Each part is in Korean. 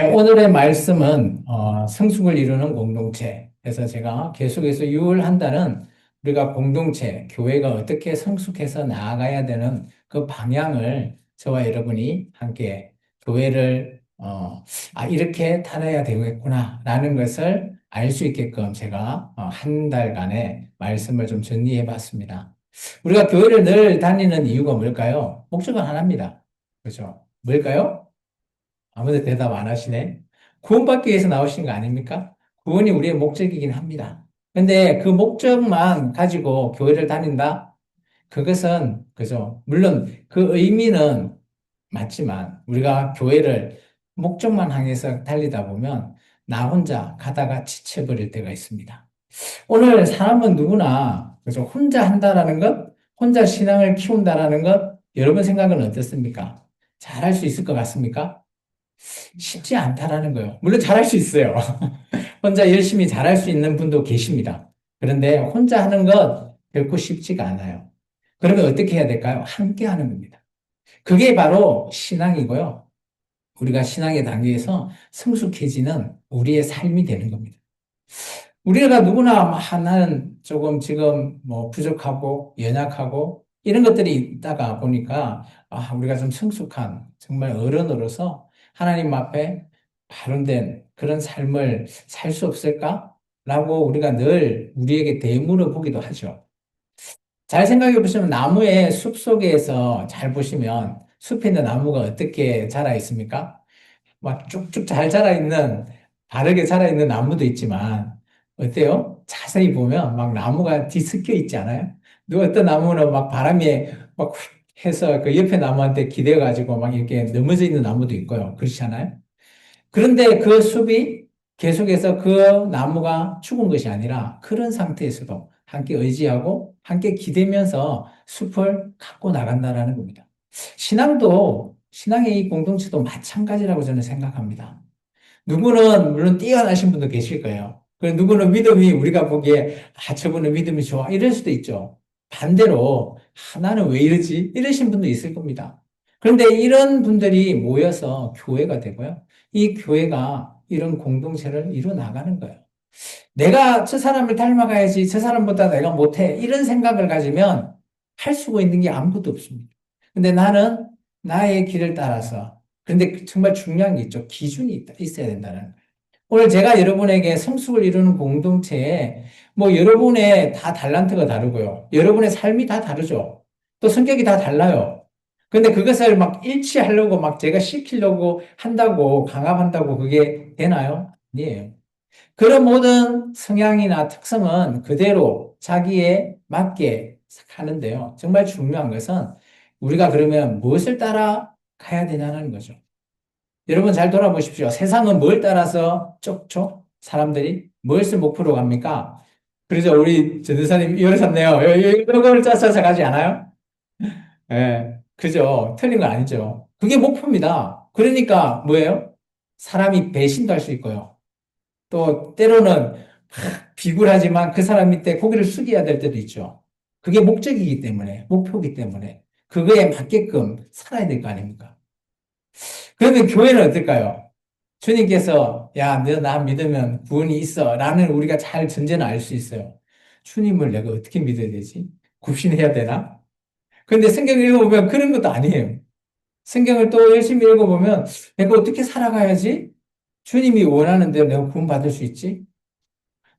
오늘의 말씀은 성숙을 이루는 공동체. 그래서 제가 계속해서 유월한다는 우리가 공동체, 교회가 어떻게 성숙해서 나아가야 되는 그 방향을 저와 여러분이 함께 교회를 이렇게 타려야 되겠구나라는 것을 알 수 있게끔 제가 한 달간의 말씀을 좀 정리해 봤습니다. 우리가 교회를 늘 다니는 이유가 뭘까요? 목적은 하나입니다. 그렇죠? 뭘까요? 아무도 대답 안 하시네. 구원받기 위해서 나오신 거 아닙니까? 구원이 우리의 목적이긴 합니다. 근데 그 목적만 가지고 교회를 다닌다? 그것은, 그죠. 물론 그 의미는 맞지만 우리가 교회를 목적만 향해서 달리다 보면 나 혼자 가다가 지쳐버릴 때가 있습니다. 오늘 사람은 누구나, 그죠. 혼자 한다라는 것, 혼자 신앙을 키운다라는 것, 여러분 생각은 어떻습니까? 잘할 수 있을 것 같습니까? 쉽지 않다라는 거예요. 물론 잘할 수 있어요. 혼자 열심히 잘할 수 있는 분도 계십니다. 그런데 혼자 하는 것 결코 쉽지가 않아요. 그러면 어떻게 해야 될까요? 함께 하는 겁니다. 그게 바로 신앙이고요. 우리가 신앙의 단계에서 성숙해지는 우리의 삶이 되는 겁니다. 우리가 누구나 하나는 조금 지금 뭐 부족하고 연약하고 이런 것들이 있다가 보니까 우리가 좀 성숙한 정말 어른으로서 하나님 앞에 바른된 그런 삶을 살 수 없을까? 라고 우리가 늘 우리에게 되물어 보기도 하죠. 잘 생각해 보시면 나무의 숲 속에서 잘 보시면 숲에 있는 나무가 어떻게 자라 있습니까? 막 쭉쭉 잘 자라있는, 바르게 자라있는 나무도 있지만, 어때요? 자세히 보면 막 나무가 뒤섞여 있지 않아요? 누가 어떤 나무는 막 바람에 막 휙 해서 그 옆에 나무한테 기대가지고 막 이렇게 넘어져 있는 나무도 있고요. 그렇지 않아요? 그런데 그 숲이 계속해서 그 나무가 죽은 것이 아니라 그런 상태에서도 함께 의지하고 함께 기대면서 숲을 갖고 나간다라는 겁니다. 신앙의 이 공동체도 마찬가지라고 저는 생각합니다. 누구는 물론 뛰어나신 분도 계실 거예요. 그리고 누구는 믿음이 우리가 보기에 저분은 믿음이 좋아 이럴 수도 있죠. 반대로 나는 왜 이러지? 이러신 분도 있을 겁니다. 그런데 이런 분들이 모여서 교회가 되고요. 이 교회가 이런 공동체를 이뤄 나가는 거예요. 내가 저 사람을 닮아가야지, 저 사람보다 내가 못해. 이런 생각을 가지면 할 수가 있는 게 아무것도 없습니다. 근데 나는 나의 길을 따라서, 근데 정말 중요한 게 있죠. 있어야 된다는 거예요. 오늘 제가 여러분에게 성숙을 이루는 공동체에 뭐 여러분의 다 달란트가 다르고요. 여러분의 삶이 다 다르죠. 또 성격이 다 달라요. 근데 그것을 막 일치하려고 막 제가 시키려고 한다고 강압한다고 그게 되나요? 아니에요. 그런 모든 성향이나 특성은 그대로 자기에 맞게 하는데요. 정말 중요한 것은 우리가 그러면 무엇을 따라 가야 되냐는 거죠. 여러분 잘 돌아보십시오. 세상은 뭘 따라서 쫓죠? 사람들이 무엇을 목표로 갑니까? 그래서 우리 전도사님 이러셨네요. 이걸 짜서 가지 않아요? 예, 그죠. 틀린 거 아니죠. 그게 목표입니다. 그러니까 뭐예요? 사람이 배신도 할 수 있고요. 또 때로는 비굴하지만 그 사람 밑에 고개를 숙여야 될 때도 있죠. 그게 목적이기 때문에, 목표이기 때문에 그거에 맞게끔 살아야 될 거 아닙니까? 그러면 교회는 어떨까요? 주님께서 야, 너 나 믿으면 구원이 있어 라는 우리가 잘 전제는 알 수 있어요. 주님을 내가 어떻게 믿어야 되지? 굽신해야 되나? 근데 성경 읽어보면 그런 것도 아니에요. 성경을 또 열심히 읽어보면 내가 어떻게 살아가야지? 주님이 원하는 대로 내가 구원받을 수 있지?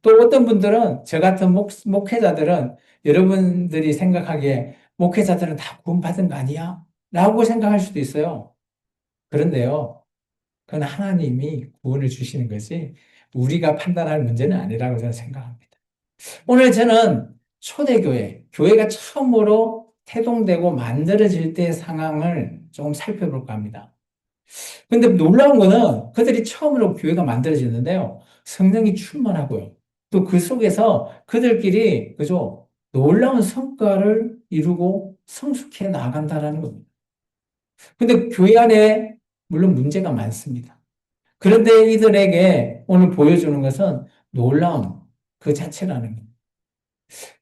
또 어떤 분들은, 저 같은 목회자들은 여러분들이 생각하기에 목회자들은 다 구원받은 거 아니야? 라고 생각할 수도 있어요. 그런데요, 그건 하나님이 구원을 주시는 것이 우리가 판단할 문제는 아니라고 저는 생각합니다. 오늘 저는 초대교회, 교회가 처음으로 태동되고 만들어질 때의 상황을 조금 살펴볼까 합니다. 근데 놀라운 거는 그들이 처음으로 교회가 만들어지는데요. 성령이 충만하고요. 또 그 속에서 그들끼리, 그죠? 놀라운 성과를 이루고 성숙해 나간다라는 겁니다. 근데 교회 안에 물론 문제가 많습니다. 그런데 이들에게 오늘 보여주는 것은 놀라움 그 자체라는 겁니다.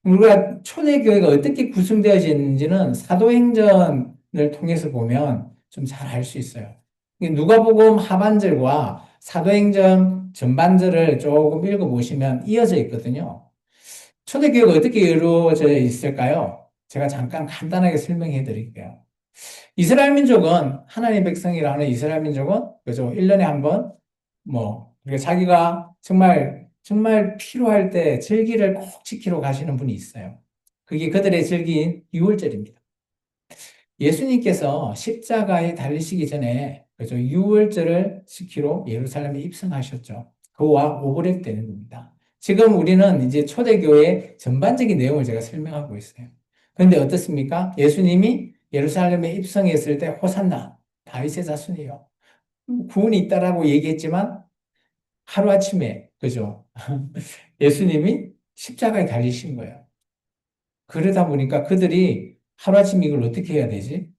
우리가 초대교회가 어떻게 구성되어지는지는 사도행전을 통해서 보면 좀 잘 알 수 있어요. 누가복음 하반절과 사도행전 전반절을 조금 읽어보시면 이어져 있거든요. 초대교회가 어떻게 이루어져 있을까요? 제가 잠깐 간단하게 설명해 드릴게요. 이스라엘 민족은 하나님 백성이라는 이스라엘 민족은 그죠? 1년에 한 번, 그러니까 자기가 정말 필요할 때 절기를 꼭 지키러 가시는 분이 있어요. 그게 그들의 절기인 유월절입니다. 예수님께서 십자가에 달리시기 전에 그죠? 유월절을 지키러 예루살렘에 입성하셨죠. 그와 오버랩 되는 겁니다. 지금 우리는 이제 초대교회 전반적인 내용을 제가 설명하고 있어요. 그런데 어떻습니까? 예수님이 예루살렘에 입성했을 때 호산나 다윗의 자손이요. 구원이 있다라고 얘기했지만 하루아침에 그죠? 예수님이 십자가에 달리신 거예요. 그러다 보니까 그들이 하루아침에 이걸 어떻게 해야 되지?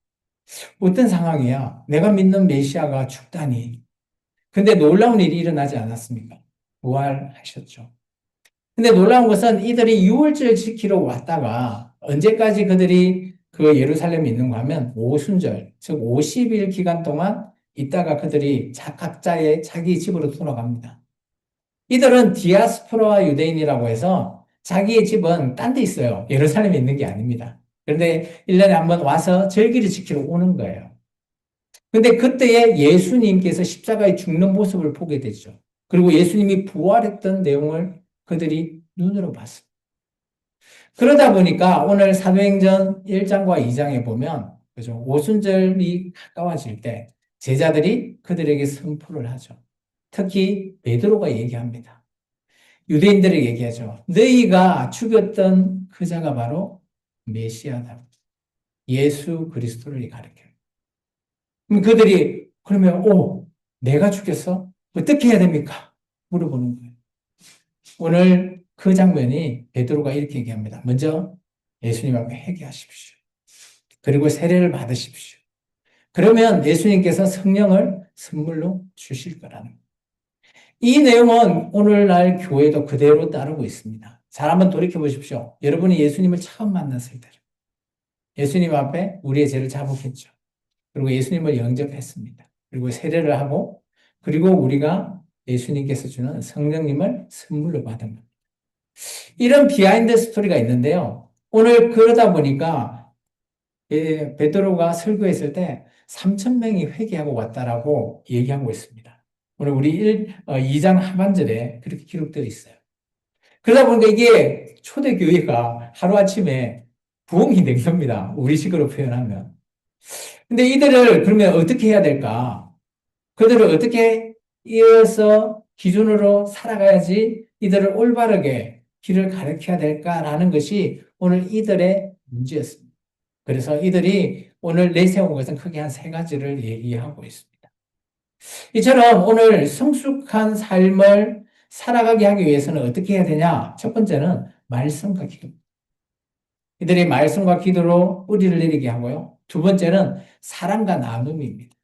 어떤 상황이야? 내가 믿는 메시아가 죽다니. 근데 놀라운 일이 일어나지 않았습니까? 부활하셨죠. 근데 놀라운 것은 이들이 유월절 지키러 왔다가 언제까지 그들이 그 예루살렘에 있는가 하면 오순절, 즉 50일 기간 동안 있다가 그들이 각자의 자기 집으로 돌아갑니다. 이들은 디아스포라 유대인이라고 해서 자기의 집은 딴 데 있어요. 예루살렘에 있는 게 아닙니다. 그런데 1년에 한 번 와서 절기를 지키러 오는 거예요. 근데 그때에 예수님께서 십자가에 죽는 모습을 보게 되죠. 그리고 예수님이 부활했던 내용을 그들이 눈으로 봤습니다. 그러다 보니까 오늘 사도행전 1장과 2장에 보면 그죠? 오순절이 가까워질 때 제자들이 그들에게 선포를 하죠. 특히 베드로가 얘기합니다. 유대인들에게 얘기하죠. 너희가 죽였던 그 자가 바로 메시아다. 예수 그리스도를 가리켜요. 그럼 그들이 그러면 내가 죽였어? 어떻게 해야 됩니까? 물어보는 거예요. 오늘 그 장면이 베드로가 이렇게 얘기합니다. 먼저 예수님 앞에 회개하십시오. 그리고 세례를 받으십시오. 그러면 예수님께서 성령을 선물로 주실 거라는 거예요. 이 내용은 오늘날 교회도 그대로 따르고 있습니다. 잘 한번 돌이켜 보십시오. 여러분이 예수님을 처음 만났을 때 예수님 앞에 우리의 죄를 자복했죠. 그리고 예수님을 영접했습니다. 그리고 세례를 하고 그리고 우리가 예수님께서 주는 성령님을 선물로 받은 겁니다. 이런 비하인드 스토리가 있는데요. 오늘 그러다 보니까 베드로가 설교했을 때 3천 명이 회개하고 왔다라고 얘기하고 있습니다. 오늘 우리 2장 하반절에 그렇게 기록되어 있어요. 그러다 보니까 이게 초대교회가 하루아침에 부흥이 된 겁니다. 우리식으로 표현하면. 근데 이들을 그러면 어떻게 해야 될까? 그들을 어떻게 이어서 기준으로 살아가야지 이들을 올바르게 길을 가르쳐야 될까라는 것이 오늘 이들의 문제였습니다. 그래서 이들이 오늘 내세운 것은 크게 한 세 가지를 얘기하고 있습니다. 이처럼 오늘 성숙한 삶을 살아가게 하기 위해서는 어떻게 해야 되냐? 첫 번째는 말씀과 기도. 이들이 말씀과 기도로 뿌리를 내리게 하고요. 두 번째는 사랑과 나눔입니다.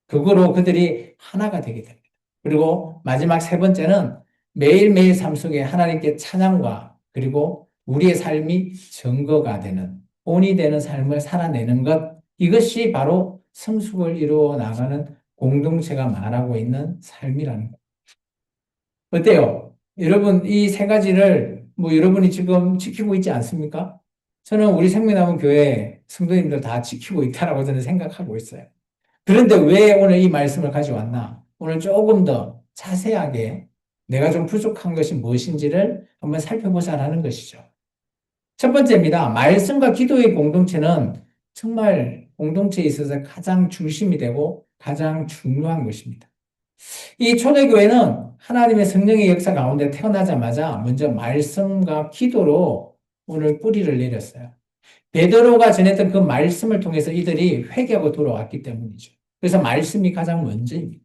그거로 그들이 하나가 되게 됩니다. 그리고 마지막 세 번째는 매일매일 삶 속에 하나님께 찬양과 그리고 우리의 삶이 증거가 되는 본이 되는 삶을 살아내는 것 이것이 바로 성숙을 이루어 나가는 공동체가 말하고 있는 삶이라는 것. 어때요? 여러분 이 세 가지를 여러분이 지금 지키고 있지 않습니까? 저는 우리 생명나무 교회 성도님들 다 지키고 있다라고 저는 생각하고 있어요. 그런데 왜 오늘 이 말씀을 가져왔나? 오늘 조금 더 자세하게 내가 좀 부족한 것이 무엇인지를 한번 살펴보자라는 것이죠. 첫 번째입니다. 말씀과 기도의 공동체는 정말 공동체에 있어서 가장 중심이 되고 가장 중요한 것입니다. 이 초대교회는 하나님의 성령의 역사 가운데 태어나자마자 먼저 말씀과 기도로 오늘 뿌리를 내렸어요. 베드로가 전했던 그 말씀을 통해서 이들이 회개하고 돌아왔기 때문이죠. 그래서 말씀이 가장 먼저입니다.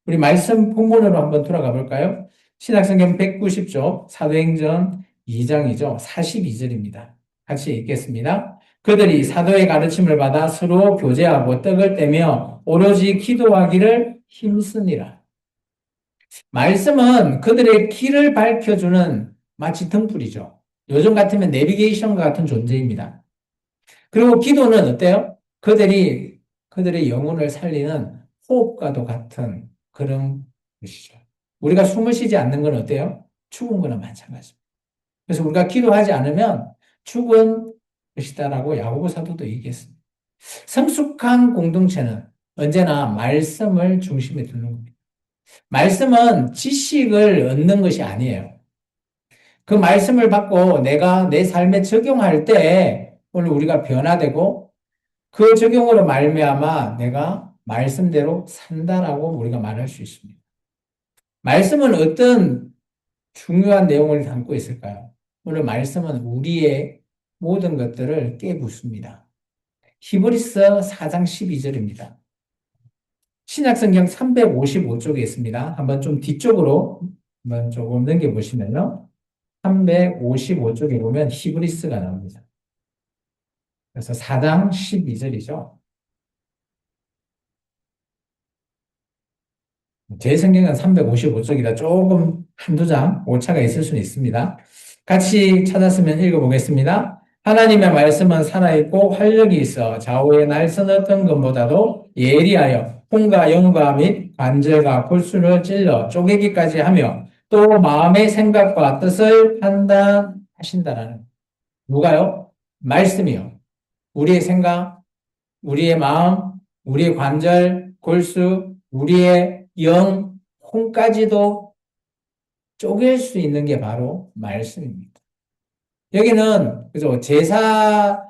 우리 말씀 본문으로 한번 돌아가 볼까요? 신약성경 190쪽 사도행전 2장이죠. 42절입니다. 같이 읽겠습니다. 그들이 사도의 가르침을 받아 서로 교제하고 떡을 떼며 오로지 기도하기를 힘쓰니라. 말씀은 그들의 길을 밝혀주는 마치 등불이죠. 요즘 같으면 내비게이션과 같은 존재입니다. 그리고 기도는 어때요? 그들의 영혼을 살리는 호흡과도 같은 그런 것이죠. 우리가 숨을 쉬지 않는 건 어때요? 죽은 거나 마찬가지입니다. 그래서 우리가 기도하지 않으면 죽은 것이다라고 야고보 사도도 얘기했습니다. 성숙한 공동체는 언제나 말씀을 중심에 두는 겁니다. 말씀은 지식을 얻는 것이 아니에요. 그 말씀을 받고 내가 내 삶에 적용할 때 오늘 우리가 변화되고 그 적용으로 말미암아 내가 말씀대로 산다라고 우리가 말할 수 있습니다. 말씀은 어떤 중요한 내용을 담고 있을까요? 오늘 말씀은 우리의 모든 것들을 깨부숩니다. 히브리서 4장 12절입니다. 신약성경 355쪽에 있습니다. 한번 좀 뒤쪽으로 한번 조금 넘겨보시면요. 355쪽에 보면 히브리스가 나옵니다. 그래서 4장 12절이죠. 제 성경은 355쪽이라 조금 한두 장 오차가 있을 수는 있습니다. 같이 찾았으면 읽어보겠습니다. 하나님의 말씀은 살아있고 활력이 있어 좌우의 날선 어떤 것보다도 예리하여 혼과 영과 및 관절과 골수를 찔러 쪼개기까지 하며 또 마음의 생각과 뜻을 판단하신다라는 누가요? 말씀이요. 우리의 생각, 우리의 마음, 우리의 관절, 골수, 우리의 영, 혼까지도 쪼갤 수 있는 게 바로 말씀입니다. 여기는, 그죠? 제사를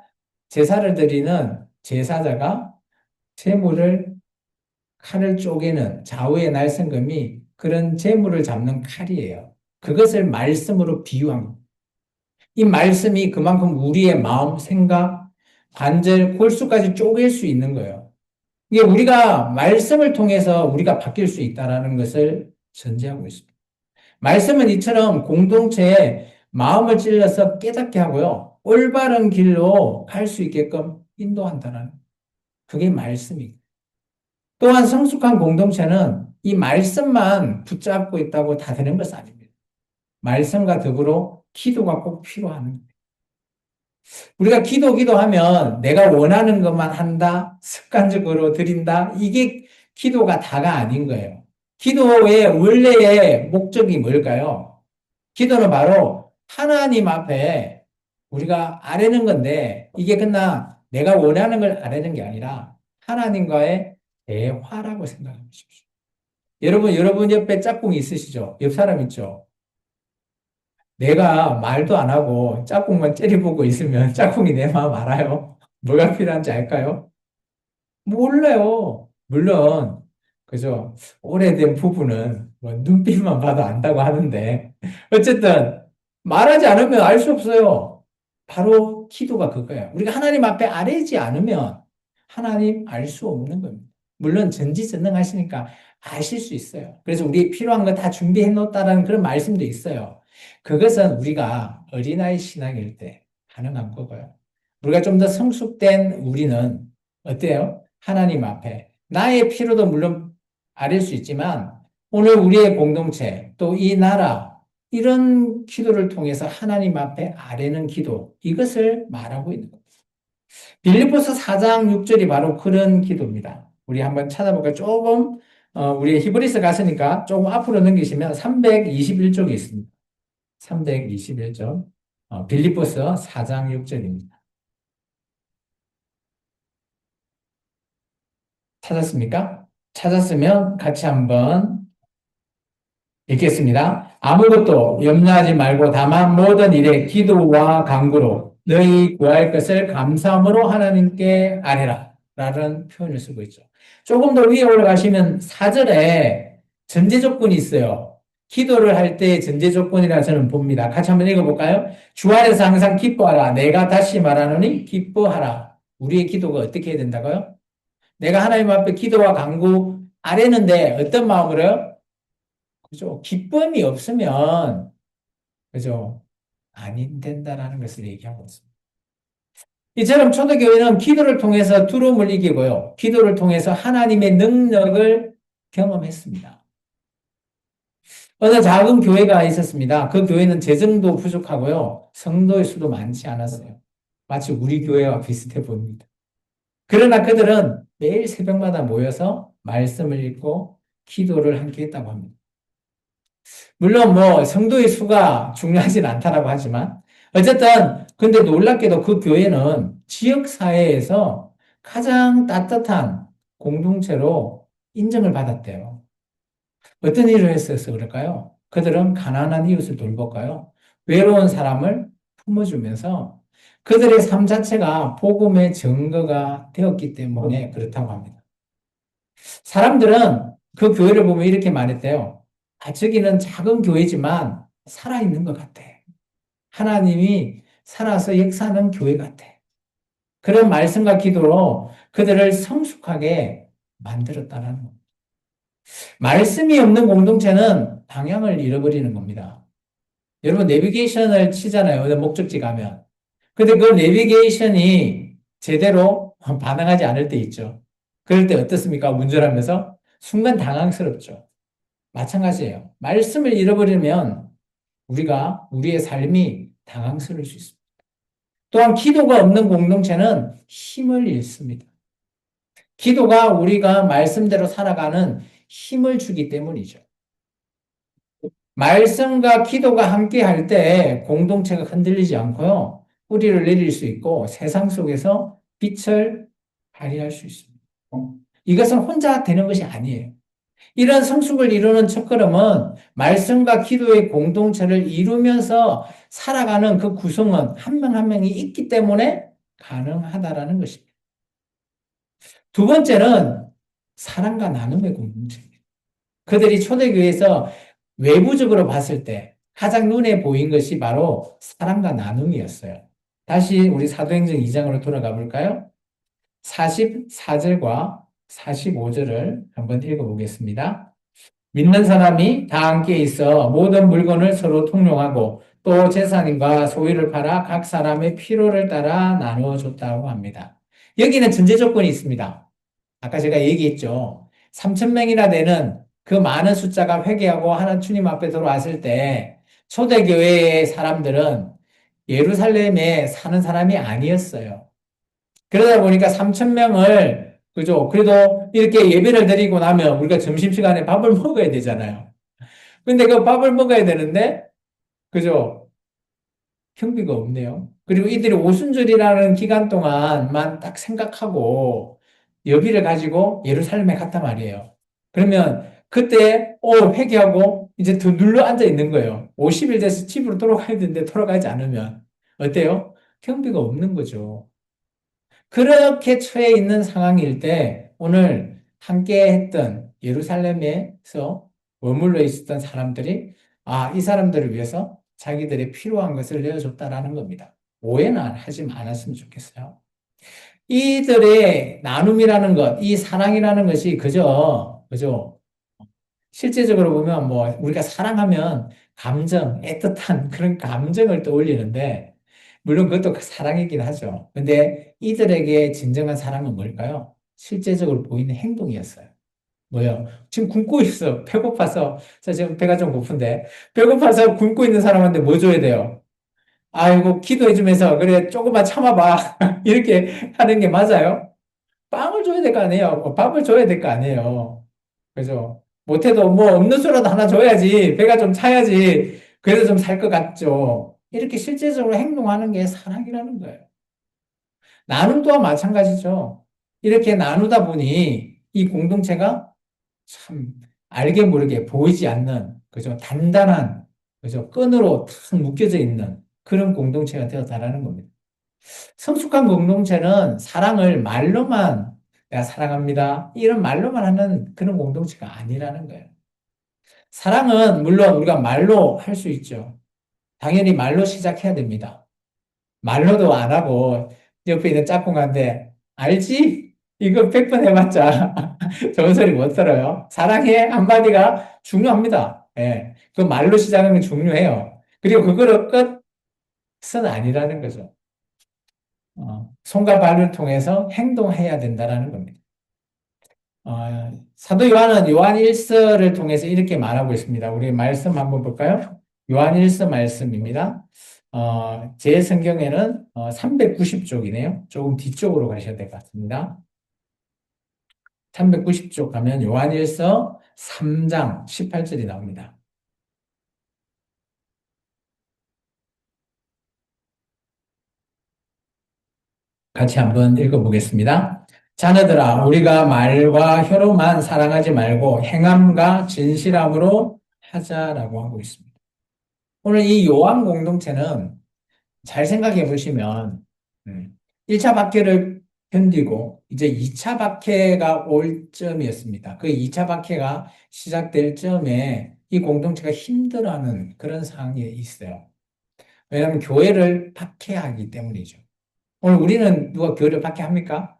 드리는 제사자가 재물을, 칼을 쪼개는 좌우의 날성금이 그런 재물을 잡는 칼이에요. 그것을 말씀으로 비유한 겁니다. 이 말씀이 그만큼 우리의 마음, 생각, 관절, 골수까지 쪼갤 수 있는 거예요. 이게 우리가 말씀을 통해서 우리가 바뀔 수 있다는 것을 전제하고 있습니다. 말씀은 이처럼 공동체에 마음을 찔러서 깨닫게 하고요. 올바른 길로 갈 수 있게끔 인도한다는 그게 말씀이에요. 또한 성숙한 공동체는 이 말씀만 붙잡고 있다고 다 되는 것은 아닙니다. 말씀과 더불어 기도가 꼭 필요한 거예요. 우리가 기도하면 내가 원하는 것만 한다, 습관적으로 드린다, 이게 기도가 다가 아닌 거예요. 기도의 원래의 목적이 뭘까요? 기도는 바로 하나님 앞에 우리가 아뢰는 건데, 이게 그냥 내가 원하는 걸 아뢰는 게 아니라 하나님과의 대화라고 생각하십시오. 여러분 옆에 짝꿍이 있으시죠? 옆 사람 있죠? 내가 말도 안 하고 짝꿍만 째려보고 있으면 짝꿍이 내 마음 알아요? 뭐가 필요한지 알까요? 몰라요. 물론, 그죠? 오래된 부부는 뭐 눈빛만 봐도 안다고 하는데, 어쨌든, 말하지 않으면 알 수 없어요. 바로 기도가 그거예요. 우리가 하나님 앞에 아뢰지 않으면 하나님 알 수 없는 겁니다. 물론 전지전능하시니까 아실 수 있어요. 그래서 우리 필요한 거 다 준비해 놓았다라는 그런 말씀도 있어요. 그것은 우리가 어린아이 신앙일 때 가능한 거고요. 우리가 좀 더 성숙된 우리는 어때요? 하나님 앞에 나의 필요도 물론 아릴 수 있지만 오늘 우리의 공동체 또 이 나라 이런 기도를 통해서 하나님 앞에 아뢰는 기도 이것을 말하고 있는 겁니다. 빌립보서 4장 6절이 바로 그런 기도입니다. 우리 한번 찾아볼까요? 조금 우리 히브리서 갔으니까 조금 앞으로 넘기시면 321쪽이 있습니다. 321쪽 빌립보서 4장 6절입니다. 찾았습니까? 찾았으면 같이 한번 읽겠습니다. 아무것도 염려하지 말고 다만 모든 일에 기도와 간구로 너희 구할 것을 감사함으로 하나님께 아뢰라 라는 표현을 쓰고 있죠. 조금 더 위에 올라가시면 4절에 전제 조건이 있어요. 기도를 할 때 전제 조건이라 저는 봅니다. 같이 한번 읽어볼까요? 주 안에서 항상 기뻐하라. 내가 다시 말하노니 기뻐하라. 우리의 기도가 어떻게 해야 된다고요? 내가 하나님 앞에 기도와 간구 아뢰는데 어떤 마음으로요? 그죠? 기쁨이 없으면, 그죠? 안 된다라는 것을 얘기하고 있습니다. 이처럼 초대교회는 기도를 통해서 두려움을 이기고요. 기도를 통해서 하나님의 능력을 경험했습니다. 어느 작은 교회가 있었습니다. 그 교회는 재정도 부족하고요. 성도의 수도 많지 않았어요. 마치 우리 교회와 비슷해 보입니다. 그러나 그들은 매일 새벽마다 모여서 말씀을 읽고 기도를 함께 했다고 합니다. 물론 뭐 성도의 수가 중요하진 않다라고 하지만 어쨌든 근데 놀랍게도 그 교회는 지역 사회에서 가장 따뜻한 공동체로 인정을 받았대요. 어떤 일을 했어서 그럴까요? 그들은 가난한 이웃을 돌볼까요? 외로운 사람을 품어주면서 그들의 삶 자체가 복음의 증거가 되었기 때문에 그렇다고 합니다. 사람들은 그 교회를 보면 이렇게 말했대요. 아, 저기는 작은 교회지만 살아있는 것 같아. 하나님이 살아서 역사하는 교회 같아. 그런 말씀과 기도로 그들을 성숙하게 만들었다는 겁니다. 말씀이 없는 공동체는 방향을 잃어버리는 겁니다. 여러분, 내비게이션을 치잖아요. 어느 목적지 가면. 근데 그 내비게이션이 제대로 반응하지 않을 때 있죠. 그럴 때 어떻습니까? 운전하면서? 순간 당황스럽죠. 마찬가지예요. 말씀을 잃어버리면 우리가, 우리의 삶이 당황스러울 수 있습니다. 또한 기도가 없는 공동체는 힘을 잃습니다. 기도가 우리가 말씀대로 살아가는 힘을 주기 때문이죠. 말씀과 기도가 함께 할 때 공동체가 흔들리지 않고요. 뿌리를 내릴 수 있고 세상 속에서 빛을 발휘할 수 있습니다. 이것은 혼자 되는 것이 아니에요. 이런 성숙을 이루는 첫걸음은 말씀과 기도의 공동체를 이루면서 살아가는 그 구성은 한 명 한 명이 있기 때문에 가능하다라는 것입니다. 두 번째는 사랑과 나눔의 공동체입니다. 그들이 초대교회에서 외부적으로 봤을 때 가장 눈에 보인 것이 바로 사랑과 나눔이었어요. 다시 우리 사도행전 2장으로 돌아가 볼까요? 44절과 45절을 한번 읽어보겠습니다. 믿는 사람이 다 함께 있어 모든 물건을 서로 통용하고 또 재산과 소유를 팔아 각 사람의 필요를 따라 나누어 줬다고 합니다. 여기는 전제 조건이 있습니다. 아까 제가 얘기했죠. 3천 명이나 되는 그 많은 숫자가 회개하고 하나님 주님 앞에 들어왔을 때 초대교회의 사람들은 예루살렘에 사는 사람이 아니었어요. 그러다 보니까 3천 명을 그죠? 그래도 이렇게 예배를 드리고 나면 우리가 점심시간에 밥을 먹어야 되잖아요. 근데 그 밥을 먹어야 되는데 그죠? 경비가 없네요. 그리고 이들이 오순절이라는 기간 동안만 딱 생각하고 여비를 가지고 예루살렘에 갔단 말이에요. 그러면 그때 회개하고 이제 더 눌러 앉아 있는 거예요. 50일 돼서 집으로 돌아가야 되는데 돌아가지 않으면 어때요? 경비가 없는 거죠. 그렇게 처해 있는 상황일 때 오늘 함께 했던 예루살렘에서 머물러 있었던 사람들이 이 사람들을 위해서 자기들의 필요한 것을 내어줬다라는 겁니다. 오해는 하지 않았으면 좋겠어요. 이들의 나눔이라는 것, 이 사랑이라는 것이 그죠? 실제적으로 보면 뭐 우리가 사랑하면 감정, 애틋한 그런 감정을 떠올리는데 물론 그것도 사랑이긴 하죠. 근데 이들에게 진정한 사랑은 뭘까요? 실제적으로 보이는 행동이었어요. 뭐요? 지금 굶고 있어. 배고파서. 자, 지금 배가 좀 고픈데. 배고파서 굶고 있는 사람한테 뭐 줘야 돼요? 아이고, 기도해주면서, 그래, 조금만 참아봐. 이렇게 하는 게 맞아요? 빵을 줘야 될 거 아니에요? 밥을 줘야 될 거 아니에요? 그죠? 못해도 뭐 없는 수라도 하나 줘야지. 배가 좀 차야지. 그래도 좀 살 것 같죠. 이렇게 실제적으로 행동하는 게 사랑이라는 거예요. 나눔 또한 마찬가지죠. 이렇게 나누다 보니 이 공동체가 참 알게 모르게 보이지 않는, 그죠? 단단한, 그죠? 끈으로 탁 묶여져 있는 그런 공동체가 되었다라는 겁니다. 성숙한 공동체는 사랑을 말로만 내가 사랑합니다. 이런 말로만 하는 그런 공동체가 아니라는 거예요. 사랑은 물론 우리가 말로 할 수 있죠. 당연히 말로 시작해야 됩니다. 말로도 안 하고 옆에 있는 짝꿍한테 알지? 이거 100번 해봤자 좋은 소리 못 들어요. 사랑해 한마디가 중요합니다. 예. 그 말로 시작하는 게 중요해요. 그리고 그거를 끝은 아니라는 거죠. 손과 발을 통해서 행동해야 된다라는 겁니다. 사도 요한은 요한 1서를 통해서 이렇게 말하고 있습니다. 우리 말씀 한번 볼까요? 요한 1서 말씀입니다. 제 성경에는 390쪽이네요. 조금 뒤쪽으로 가셔야 될 것 같습니다. 390쪽 가면 요한일서 3장 18절이 나옵니다. 같이 한번 읽어보겠습니다. 자녀들아, 우리가 말과 혀로만 사랑하지 말고 행함과 진실함으로 하자라고 하고 있습니다. 오늘 이 요한 공동체는 잘 생각해 보시면 1차 박해를 견디고 이제 2차 박해가 올 점이었습니다. 그 2차 박해가 시작될 점에 이 공동체가 힘들어하는 그런 상황에 있어요. 왜냐하면 교회를 박해하기 때문이죠. 오늘 우리는 누가 교회를 박해합니까?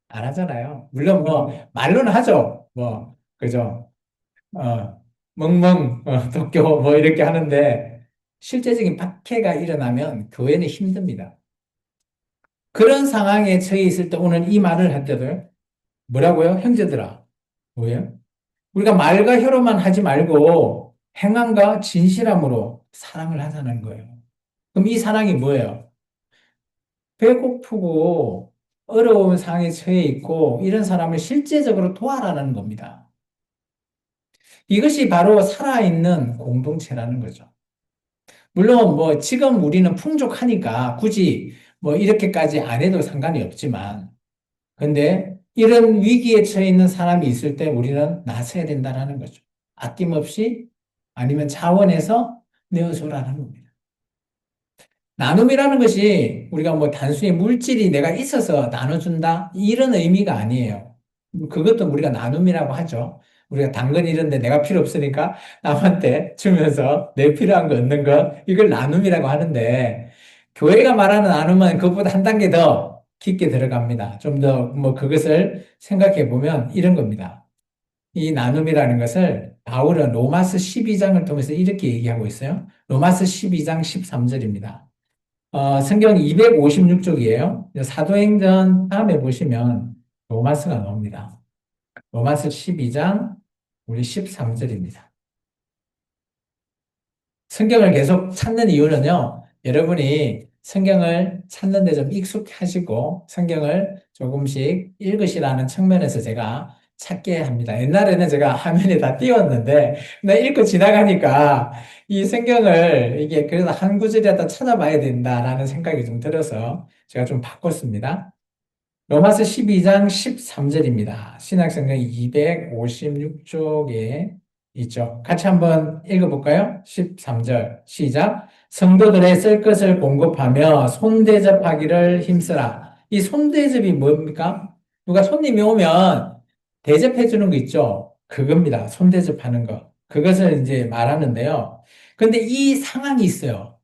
안 하잖아요. 물론 뭐 말로는 하죠. 뭐 그죠? 멍멍 도쿄 뭐 이렇게 하는데 실제적인 박해가 일어나면 교회는 힘듭니다. 그런 상황에 처해 있을 때 오늘 이 말을 할 때도 뭐라고요? 형제들아. 뭐예요? 우리가 말과 혀로만 하지 말고 행함과 진실함으로 사랑을 하자는 거예요. 그럼 이 사랑이 뭐예요? 배고프고 어려운 상황에 처해 있고 이런 사람을 실제적으로 도와라는 겁니다. 이것이 바로 살아있는 공동체라는 거죠. 물론 뭐 지금 우리는 풍족하니까 굳이 뭐 이렇게까지 안 해도 상관이 없지만 근데 이런 위기에 처해 있는 사람이 있을 때 우리는 나서야 된다는 거죠. 아낌없이 아니면 자원해서 내어줘라는 겁니다. 나눔이라는 것이 우리가 뭐 단순히 물질이 내가 있어서 나눠준다 이런 의미가 아니에요. 그것도 우리가 나눔이라고 하죠. 우리가 당근 이런데 내가 필요 없으니까 남한테 주면서 내 필요한 거 얻는 거 이걸 나눔이라고 하는데 교회가 말하는 나눔은 그것보다 한 단계 더 깊게 들어갑니다. 좀 더 뭐 그것을 생각해 보면 이런 겁니다. 이 나눔이라는 것을 바울은 로마서 12장을 통해서 이렇게 얘기하고 있어요. 로마서 12장 13절입니다. 성경 256쪽이에요. 사도행전 다음에 보시면 로마서가 나옵니다. 로마서 12장 우리 13절입니다. 성경을 계속 찾는 이유는요, 여러분이 성경을 찾는데 좀 익숙하시고 성경을 조금씩 읽으시라는 측면에서 제가 찾게 합니다. 옛날에는 제가 화면에 다 띄웠는데, 나 읽고 지나가니까 이 성경을 이게 그래도 한 구절이라도 찾아봐야 된다라는 생각이 좀 들어서 제가 좀 바꿨습니다. 로마서 12장 13절입니다. 신약성경 256쪽에 있죠. 같이 한번 읽어볼까요? 13절 시작. 성도들의 쓸 것을 공급하며 손대접하기를 힘쓰라. 이 손대접이 뭡니까? 누가 손님이 오면 대접해 주는 거 있죠? 그겁니다. 손대접하는 거. 그것을 이제 말하는데요. 근데 이 상황이 있어요.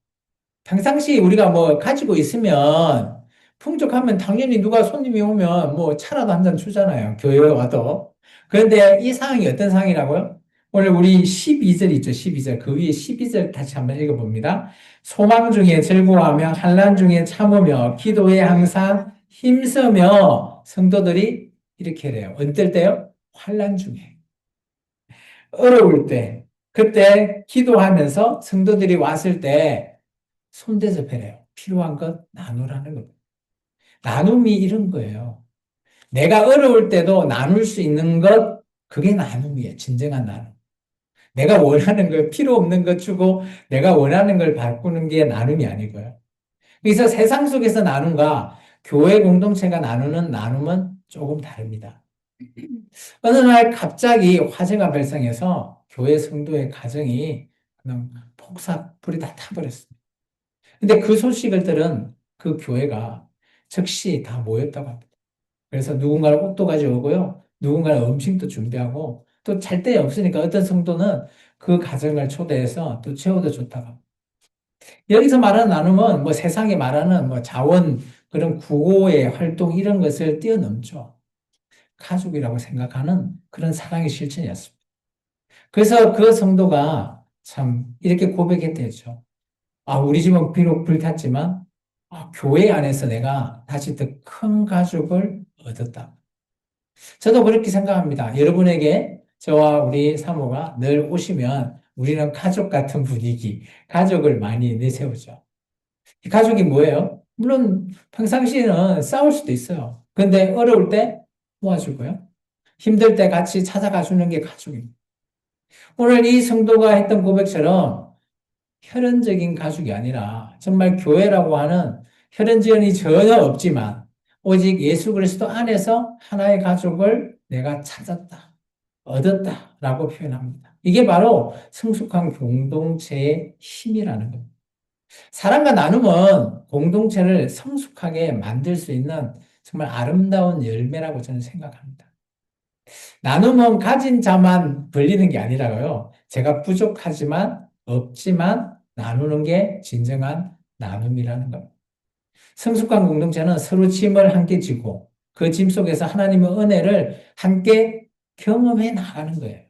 평상시 우리가 뭐 가지고 있으면 풍족하면 당연히 누가 손님이 오면 뭐 차라도 한 잔 주잖아요. 교회에 와도. 그런데 이 상황이 어떤 상황이라고요? 오늘 우리 12절 있죠. 12절. 그 위에 12절 다시 한번 읽어봅니다. 소망 중에 즐거워하며 환난 중에 참으며 기도에 항상 힘쓰며 성도들이 이렇게 해요. 어떨 때요? 환난 중에. 어려울 때. 그때 기도하면서 성도들이 왔을 때 손대접해래요. 필요한 것 나누라는 겁니다. 나눔이 이런 거예요. 내가 어려울 때도 나눌 수 있는 것, 그게 나눔이에요. 진정한 나눔. 내가 원하는 걸 필요 없는 것 주고 내가 원하는 걸 바꾸는 게 나눔이 아니고요. 그래서 세상 속에서 나눔과 교회 공동체가 나누는 나눔은 조금 다릅니다. 어느 날 갑자기 화재가 발생해서 교회 성도의 가정이 그냥 폭삭 불이 다 타버렸습니다. 근데 그 소식을 들은 그 교회가 즉시 다 모였다고 합니다. 그래서 누군가는 옷도 가져오고요. 누군가는 음식도 준비하고 또 잘 데 없으니까 어떤 성도는 그 가정을 초대해서 또 채워도 좋다고 합니다. 여기서 말하는 나눔은 뭐 세상에 말하는 뭐 자원 그런 구호의 활동 이런 것을 뛰어넘죠. 가족이라고 생각하는 그런 사랑의 실천이었습니다. 그래서 그 성도가 참 이렇게 고백했대죠. 우리 집은 비록 불탔지만, 교회 안에서 내가 다시 더 큰 가족을 얻었다. 저도 그렇게 생각합니다. 여러분에게 저와 우리 사모가 늘 오시면 우리는 가족 같은 분위기, 가족을 많이 내세우죠. 이 가족이 뭐예요? 물론 평상시에는 싸울 수도 있어요. 근데 어려울 때 도와주고요. 힘들 때 같이 찾아가 주는 게 가족입니다. 오늘 이 성도가 했던 고백처럼 혈연적인 가족이 아니라 정말 교회라고 하는 혈연 지연이 전혀 없지만 오직 예수 그리스도 안에서 하나의 가족을 내가 찾았다, 얻었다라고 표현합니다. 이게 바로 성숙한 공동체의 힘이라는 겁니다. 사랑과 나눔은 공동체를 성숙하게 만들 수 있는 정말 아름다운 열매라고 저는 생각합니다. 나눔은 가진 자만 벌리는 게 아니라고요. 제가 부족하지만 없지만 나누는 게 진정한 나눔이라는 겁니다. 성숙한 공동체는 서로 짐을 함께 지고 그 짐 속에서 하나님의 은혜를 함께 경험해 나가는 거예요.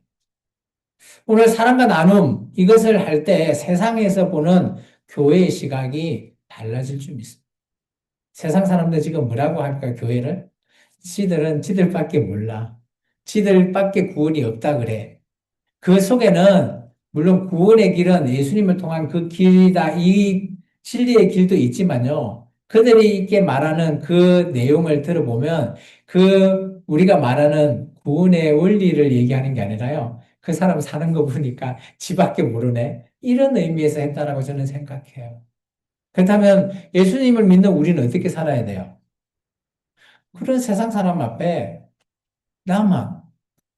오늘 사랑과 나눔 이것을 할 때 세상에서 보는 교회의 시각이 달라질 줄 믿습니다. 세상 사람들 지금 뭐라고 할까 교회를? 지들은 지들밖에 몰라. 지들밖에 구원이 없다 그래. 그 속에는 물론 구원의 길은 예수님을 통한 그 길이다. 이 진리의 길도 있지만요. 그들이 있게 말하는 그 내용을 들어보면 그 우리가 말하는 구원의 원리를 얘기하는 게 아니라요. 그 사람 사는 거 보니까 지밖에 모르네. 이런 의미에서 했다라고 저는 생각해요. 그렇다면 예수님을 믿는 우리는 어떻게 살아야 돼요? 그런 세상 사람 앞에 나만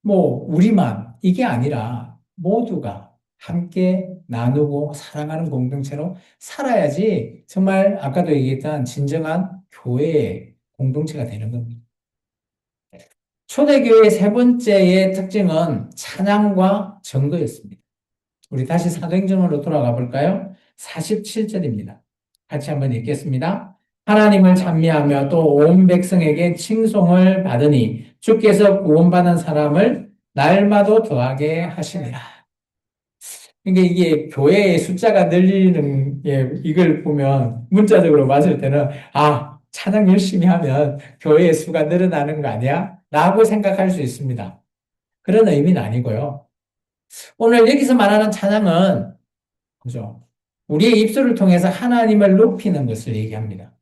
우리만, 이게 아니라 모두가 함께 나누고 사랑하는 공동체로 살아야지 정말 아까도 얘기했던 진정한 교회의 공동체가 되는 겁니다. 초대교회의 세 번째의 특징은 찬양과 증거였습니다. 우리 다시 사도행전으로 돌아가 볼까요? 47절입니다. 같이 한번 읽겠습니다. 하나님을 찬미하며 또 온 백성에게 칭송을 받으니 주께서 구원받은 사람을 날마다 더하게 하시니라. 그러니까 이게 교회의 숫자가 늘리는 이걸 보면 문자적으로 봤을 때는 찬양 열심히 하면 교회의 수가 늘어나는 거 아니야? 라고 생각할 수 있습니다. 그런 의미는 아니고요. 오늘 여기서 말하는 찬양은 그죠? 우리의 입술을 통해서 하나님을 높이는 것을 얘기합니다.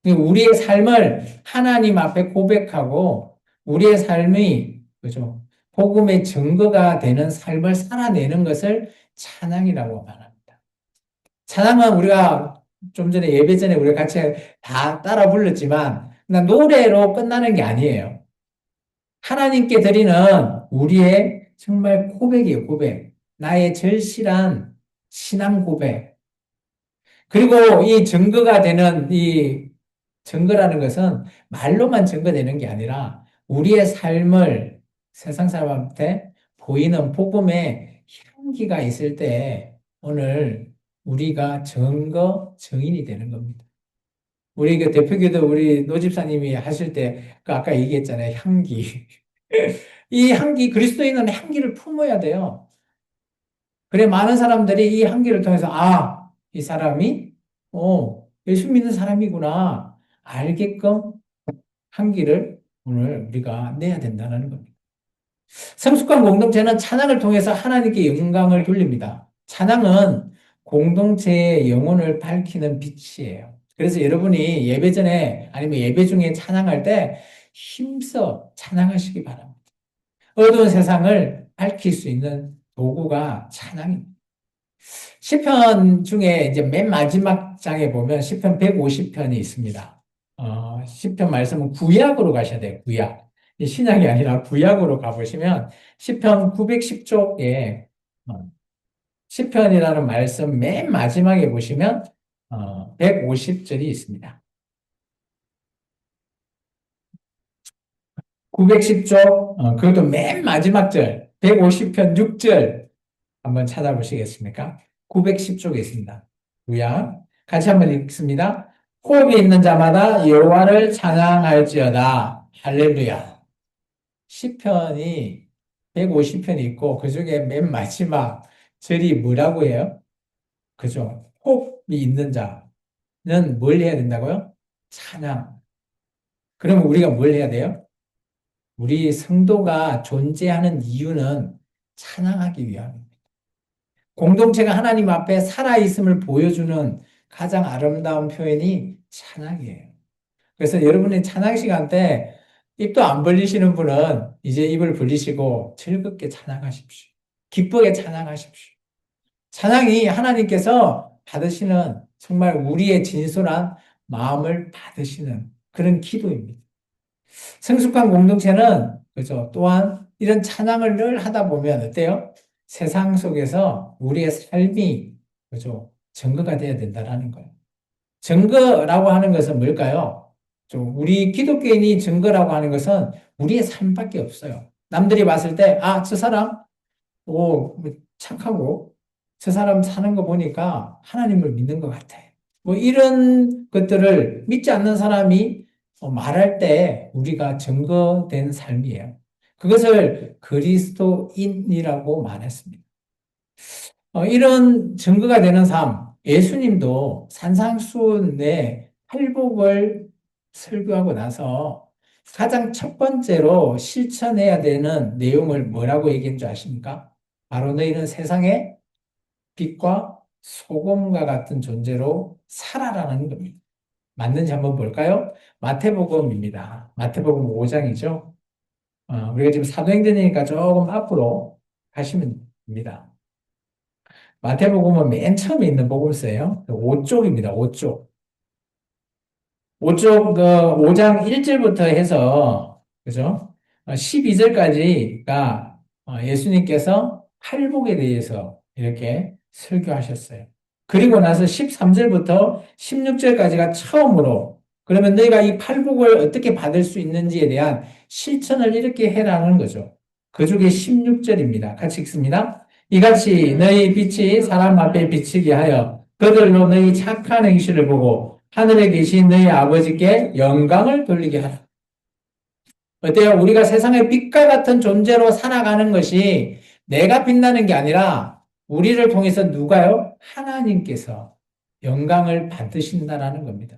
우리의 삶을 하나님 앞에 고백하고 우리의 삶이 그죠? 복음의 증거가 되는 삶을 살아내는 것을 찬양이라고 말합니다. 찬양은 우리가 좀 전에 예배 전에 우리가 같이 다 따라 불렀지만 노래로 끝나는 게 아니에요. 하나님께 드리는 우리의 정말 고백이에요, 고백. 나의 절실한 신앙 고백. 그리고 이 증거가 되는 이 증거라는 것은 말로만 증거되는 게 아니라 우리의 삶을 세상 사람한테 보이는 복음의 향기가 있을 때 오늘 우리가 증인이 되는 겁니다. 우리 그 대표기도 우리 노 집사님이 하실 때 그 아까 얘기했잖아요. 향기. 이 향기, 그리스도인은 향기를 품어야 돼요. 그래, 많은 사람들이 이 향기를 통해서, 이 사람이, 예수 믿는 사람이구나. 알게끔 향기를 오늘 우리가 내야 된다는 겁니다. 성숙한 공동체는 찬양을 통해서 하나님께 영광을 돌립니다. 찬양은 공동체의 영혼을 밝히는 빛이에요. 그래서 여러분이 예배 전에 아니면 예배 중에 찬양할 때 힘써 찬양하시기 바랍니다. 어두운 세상을 밝힐 수 있는 도구가 찬양입니다. 시편 중에 이제 맨 마지막 장에 보면 시편 150편이 있습니다. 시편 말씀은 구약으로 가셔야 돼요. 구약. 신약이 아니라 구약으로 가보시면 시편 910쪽에 시편이라는 말씀 맨 마지막에 보시면 150절이 있습니다. 910쪽 그것도 맨 마지막 절 150편 6절 한번 찾아보시겠습니까? 910쪽에 있습니다. 구약 같이 한번 읽습니다. 호흡이 있는 자마다 여호와를 찬양할지어다. 할렐루야. 시편이 150편이 있고 그중에 맨 마지막 절이 뭐라고 해요? 그죠? 호흡이 있는 자는 뭘 해야 된다고요? 찬양. 그러면 우리가 뭘 해야 돼요? 우리 성도가 존재하는 이유는 찬양하기 위함입니다. 공동체가 하나님 앞에 살아있음을 보여주는 가장 아름다운 표현이 찬양이에요. 그래서 여러분의 찬양 시간 때 입도 안 벌리시는 분은 이제 입을 벌리시고 즐겁게 찬양하십시오. 기쁘게 찬양하십시오. 찬양이 하나님께서 받으시는 정말 우리의 진솔한 마음을 받으시는 그런 기도입니다. 성숙한 공동체는 그죠. 또한 이런 찬양을 늘 하다 보면 어때요? 세상 속에서 우리의 삶이 그죠. 증거가 되어야 된다라는 거예요. 증거라고 하는 것은 뭘까요? 좀 우리 기독교인이 증거라고 하는 것은 우리의 삶밖에 없어요. 남들이 봤을 때, 아, 저 사람, 착하고, 저 사람 사는 거 보니까 하나님을 믿는 것 같아. 뭐 이런 것들을 믿지 않는 사람이 말할 때 우리가 증거된 삶이에요. 그것을 그리스도인이라고 말했습니다. 이런 증거가 되는 삶, 예수님도 산상수훈의 팔복을 설교하고 나서 가장 첫 번째로 실천해야 되는 내용을 뭐라고 얘기한 줄 아십니까? 바로 너희는 세상의 빛과 소금과 같은 존재로 살아라는 겁니다. 맞는지 한번 볼까요? 마태복음입니다. 마태복음 5장이죠. 우리가 지금 사도행전이니까 조금 앞으로 가시면 됩니다. 마태복음은 맨 처음에 있는 복음서예요. 5쪽입니다. 5쪽. 5쪽, 5장 1절부터 해서, 그죠? 12절까지가 예수님께서 팔복에 대해서 이렇게 설교하셨어요. 그리고 나서 13절부터 16절까지가 처음으로, 그러면 너희가 이 팔복을 어떻게 받을 수 있는지에 대한 실천을 이렇게 해라는 거죠. 그 중에 16절입니다. 같이 읽습니다. 이같이 너희 빛이 사람 앞에 비치게 하여 그들로 너희 착한 행실을 보고 하늘에 계신 너희 아버지께 영광을 돌리게 하라. 어때요? 우리가 세상의 빛과 같은 존재로 살아가는 것이 내가 빛나는 게 아니라 우리를 통해서 누가요? 하나님께서 영광을 받으신다라는 겁니다.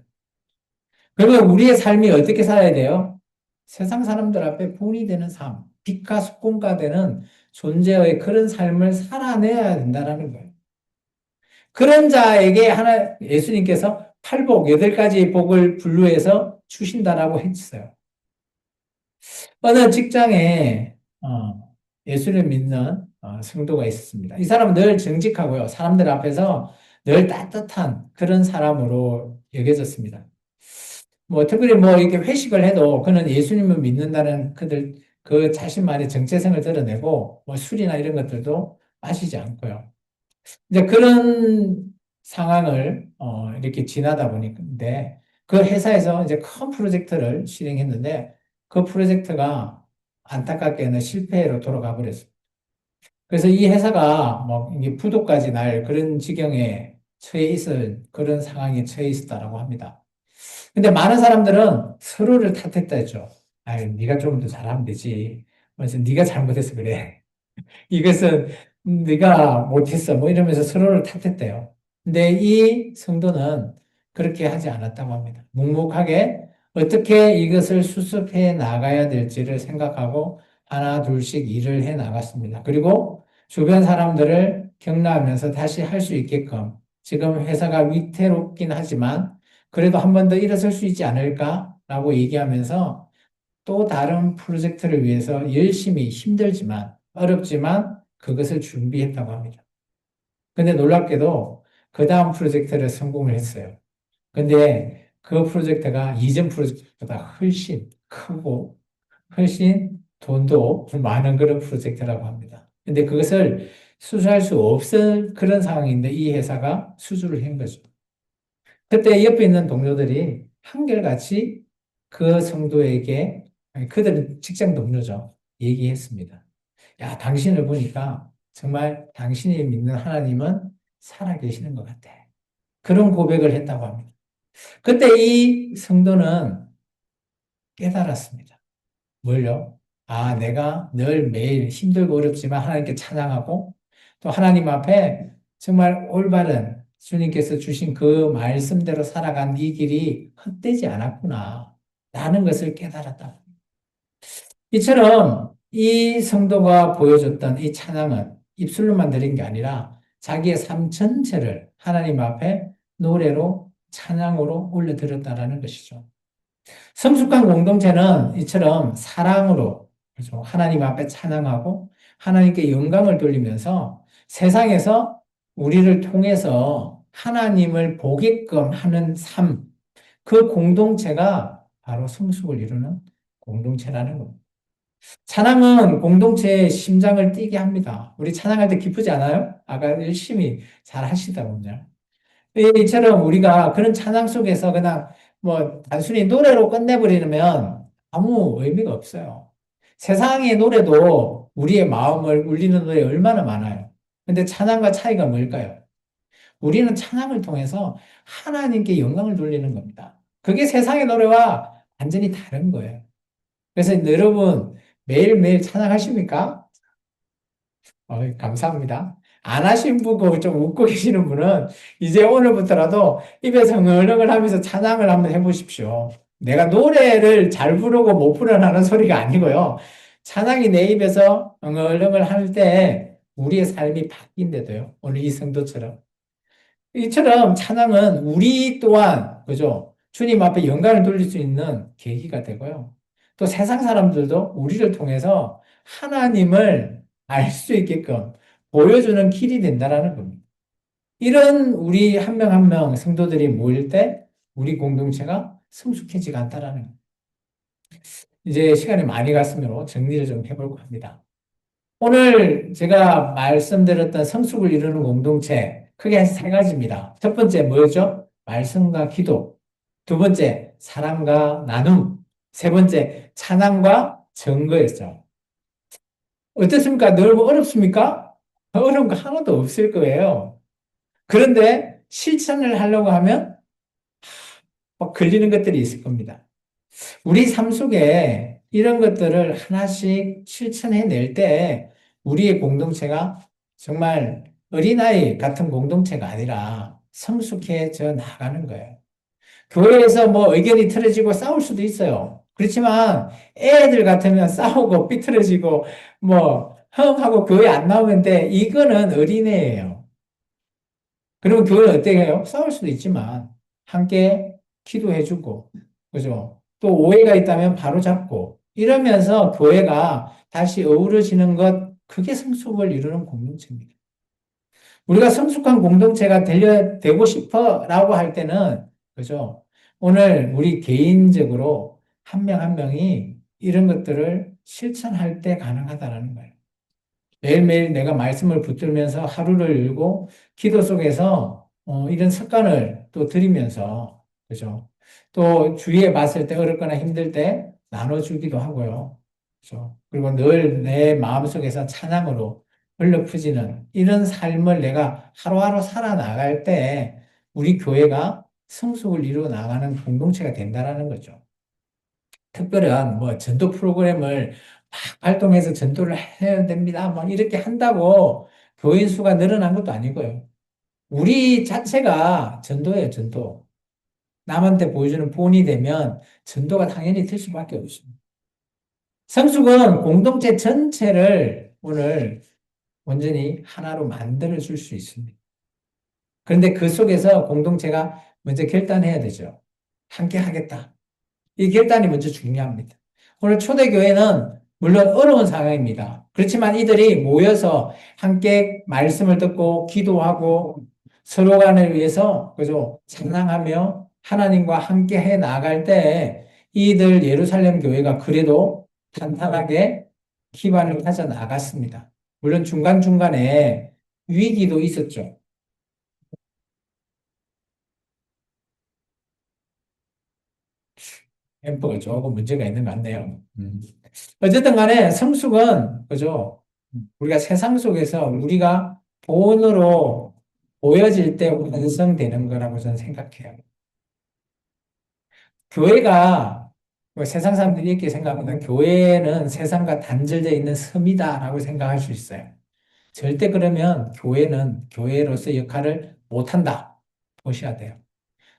그러면 우리의 삶이 어떻게 살아야 돼요? 세상 사람들 앞에 본이 되는 삶, 빛과 소금과 되는 존재의 그런 삶을 살아내야 된다라는 거예요. 그런 자에게 예수님께서 팔복, 8가지 복을 분류해서 주신다라고 했어요. 어느 직장에, 예수를 믿는 성도가 있었습니다. 이 사람은 늘 정직하고요. 사람들 앞에서 늘 따뜻한 그런 사람으로 여겨졌습니다. 뭐, 특별히 뭐, 이렇게 회식을 해도 그는 예수님을 믿는다는 그 자신만의 정체성을 드러내고, 뭐, 술이나 이런 것들도 마시지 않고요. 이제 그런 상황을 이렇게 지나다 보니까 그 회사에서 이제 큰 프로젝트를 실행했는데 그 프로젝트가 안타깝게는 실패로 돌아가 버렸습니다. 그래서 이 회사가 뭐 이게 부도까지 날 그런 지경에 처해 있을 그런 상황에 처해 있었다라고 합니다. 근데 많은 사람들은 서로를 탓했다 했죠. 아유, 네가 좀 더 잘하면 되지. 그래서 네가 잘못해서 그래. 이것은 네가 못했어. 뭐 이러면서 서로를 탓했대요. 근데 이 성도는 그렇게 하지 않았다고 합니다. 묵묵하게 어떻게 이것을 수습해 나가야 될지를 생각하고 하나, 둘씩 일을 해 나갔습니다. 그리고 주변 사람들을 격려하면서 다시 할 수 있게끔 지금 회사가 위태롭긴 하지만 그래도 한 번 더 일어설 수 있지 않을까라고 얘기하면서 또 다른 프로젝트를 위해서 열심히 힘들지만 어렵지만 그것을 준비했다고 합니다. 근데 놀랍게도 그 다음 프로젝트를 성공을 했어요. 근데 그 프로젝트가 이전 프로젝트보다 훨씬 크고 훨씬 돈도 많은 그런 프로젝트라고 합니다. 근데 그것을 수주할 수 없을 그런 상황인데 이 회사가 수주를 한 거죠. 그때 옆에 있는 동료들이 한결같이 그 성도에게, 아니, 그들은 직장 동료죠. 얘기했습니다. 야, 당신을 보니까 정말 당신이 믿는 하나님은 살아계시는 것 같아. 그런 고백을 했다고 합니다. 그때 이 성도는 깨달았습니다. 뭘요? 아, 내가 늘 매일 힘들고 어렵지만 하나님께 찬양하고 또 하나님 앞에 정말 올바른 주님께서 주신 그 말씀대로 살아간 이 길이 헛되지 않았구나. 라는 것을 깨달았다. 이처럼 이 성도가 보여줬던 이 찬양은 입술로만 드린 게 아니라 자기의 삶 전체를 하나님 앞에 노래로 찬양으로 올려드렸다라는 것이죠. 성숙한 공동체는 이처럼 사랑으로, 그렇죠? 하나님 앞에 찬양하고 하나님께 영광을 돌리면서 세상에서 우리를 통해서 하나님을 보게끔 하는 삶, 그 공동체가 바로 성숙을 이루는 공동체라는 겁니다. 찬양은 공동체의 심장을 뛰게 합니다. 우리 찬양할 때 기쁘지 않아요? 아까 열심히 잘 하시더군요. 이처럼 우리가 그런 찬양 속에서 그냥 뭐 단순히 노래로 끝내버리면 아무 의미가 없어요. 세상의 노래도 우리의 마음을 울리는 노래 얼마나 많아요. 근데 찬양과 차이가 뭘까요? 우리는 찬양을 통해서 하나님께 영광을 돌리는 겁니다. 그게 세상의 노래와 완전히 다른 거예요. 그래서 여러분 매일매일 찬양하십니까? 감사합니다. 안 하신 분고 좀 웃고 계시는 분은 이제 오늘부터라도 입에서 응얼응얼 하면서 찬양을 한번 해보십시오. 내가 노래를 잘 부르고 못 부르는 소리가 아니고요. 찬양이 내 입에서 응얼응얼 할 때 우리의 삶이 바뀐대도요. 오늘 이 성도처럼. 이처럼 찬양은 우리 또한, 그죠? 주님 앞에 영광을 돌릴 수 있는 계기가 되고요. 또 세상 사람들도 우리를 통해서 하나님을 알 수 있게끔 보여주는 길이 된다라는 겁니다. 이런 우리 한 명 한 명 성도들이 모일 때 우리 공동체가 성숙해지가 않다라는 겁니다. 이제 시간이 많이 갔으므로 정리를 좀 해볼까 합니다. 오늘 제가 말씀드렸던 성숙을 이루는 공동체 크게 세 가지입니다. 첫 번째 뭐였죠? 말씀과 기도. 두 번째 사랑과 나눔. 세 번째 찬양과 증거였죠. 어떻습니까? 너무 어렵습니까? 어려운 거 하나도 없을 거예요. 그런데 실천을 하려고 하면 막 걸리는 것들이 있을 겁니다. 우리 삶 속에 이런 것들을 하나씩 실천해낼 때 우리의 공동체가 정말 어린아이 같은 공동체가 아니라 성숙해져 나가는 거예요. 교회에서 뭐 의견이 틀어지고 싸울 수도 있어요. 그렇지만 애들 같으면 싸우고 삐뚤어지고 뭐 흥하고 교회 안 나오면 돼. 이거는 어린애예요. 그러면 교회는 어떻게 해요? 싸울 수도 있지만 함께 기도해주고, 그죠? 또 오해가 있다면 바로 잡고 이러면서 교회가 다시 어우러지는 것, 그게 성숙을 이루는 공동체입니다. 우리가 성숙한 공동체가 되고 싶어라고 할 때는, 그죠? 오늘 우리 개인적으로 한 명 한 명이 이런 것들을 실천할 때 가능하다라는 거예요. 매일매일 내가 말씀을 붙들면서 하루를 열고 기도 속에서 이런 습관을 또 들이면서, 그죠? 또 주위에 봤을 때 어렵거나 힘들 때 나눠주기도 하고요. 그죠? 그리고 늘 내 마음속에서 찬양으로 흘러푸지는 이런 삶을 내가 하루하루 살아나갈 때 우리 교회가 성숙을 이루어 나가는 공동체가 된다라는 거죠. 특별한 뭐 전도 프로그램을 막 활동해서 전도를 해야 됩니다. 막 이렇게 한다고 교인 수가 늘어난 것도 아니고요. 우리 자체가 전도예요, 전도. 남한테 보여주는 본이 되면 전도가 당연히 될 수밖에 없습니다. 성숙은 공동체 전체를 오늘 온전히 하나로 만들어 줄 수 있습니다. 그런데 그 속에서 공동체가 먼저 결단해야 되죠. 함께 하겠다. 이 결단이 먼저 중요합니다. 오늘 초대교회는 물론 어려운 상황입니다. 그렇지만 이들이 모여서 함께 말씀을 듣고 기도하고 서로 간을 위해서 그죠? 찬양하며 하나님과 함께 해 나갈 때 이들 예루살렘 교회가 그래도 탄탄하게 기반을 다져 나갔습니다. 물론 중간중간에 위기도 있었죠. 햄버가 조금 문제가 있는 것 같네요. 어쨌든 간에 성숙은, 그죠? 우리가 세상 속에서 우리가 본으로 보여질 때 완성되는 거라고 저는 생각해요. 교회가, 뭐 세상 사람들이 이렇게 생각하면 교회는 세상과 단절되어 있는 섬이다라고 생각할 수 있어요. 절대 그러면 교회는 교회로서 역할을 못한다. 보셔야 돼요.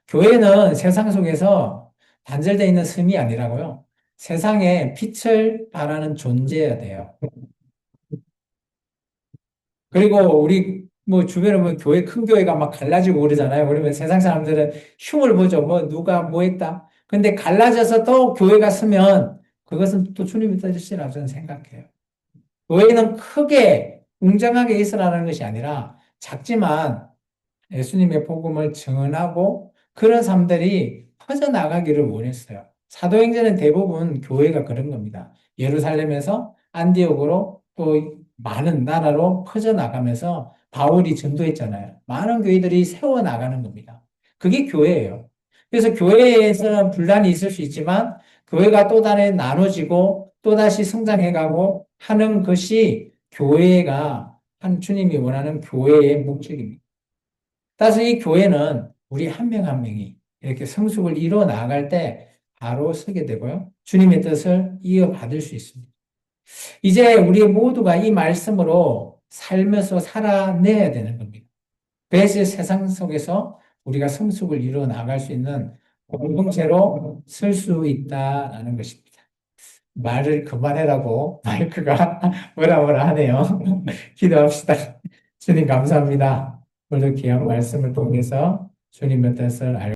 교회는 세상 속에서 단절되어 있는 섬이 아니라고요. 세상에 빛을 발하는 존재여야 돼요. 그리고 우리 뭐 주변에 보면 교회, 큰 교회가 막 갈라지고 그러잖아요. 그러면 세상 사람들은 흉을 보죠. 뭐 누가 뭐 했다. 근데 갈라져서 또 교회가 서면 그것은 또 주님의 뜻이라고 저는 생각해요. 교회는 크게 웅장하게 있으라는 것이 아니라 작지만 예수님의 복음을 증언하고 그런 사람들이 퍼져나가기를 원했어요. 사도행전은 대부분 교회가 그런 겁니다. 예루살렘에서 안디옥으로 또 많은 나라로 퍼져나가면서 바울이 전도했잖아요. 많은 교회들이 세워나가는 겁니다. 그게 교회예요. 그래서 교회에서는 분란이 있을 수 있지만 교회가 또 다른 나눠지고 또다시 성장해가고 하는 것이 교회가 한 주님이 원하는 교회의 목적입니다. 따라서 이 교회는 우리 한 명 한 명이 이렇게 성숙을 이뤄 나갈 때 바로 서게 되고요. 주님의 뜻을 이어받을 수 있습니다. 이제 우리 모두가 이 말씀으로 살면서 살아내야 되는 겁니다. 그래서 세상 속에서 우리가 성숙을 이뤄 나갈 수 있는 공동체로 설 수 있다라는 것입니다. 말을 그만해라고 마이크가 뭐라 뭐라 하네요. 기도합시다. 주님 감사합니다. 오늘도 귀한 말씀을 통해서 주님의 뜻을 알고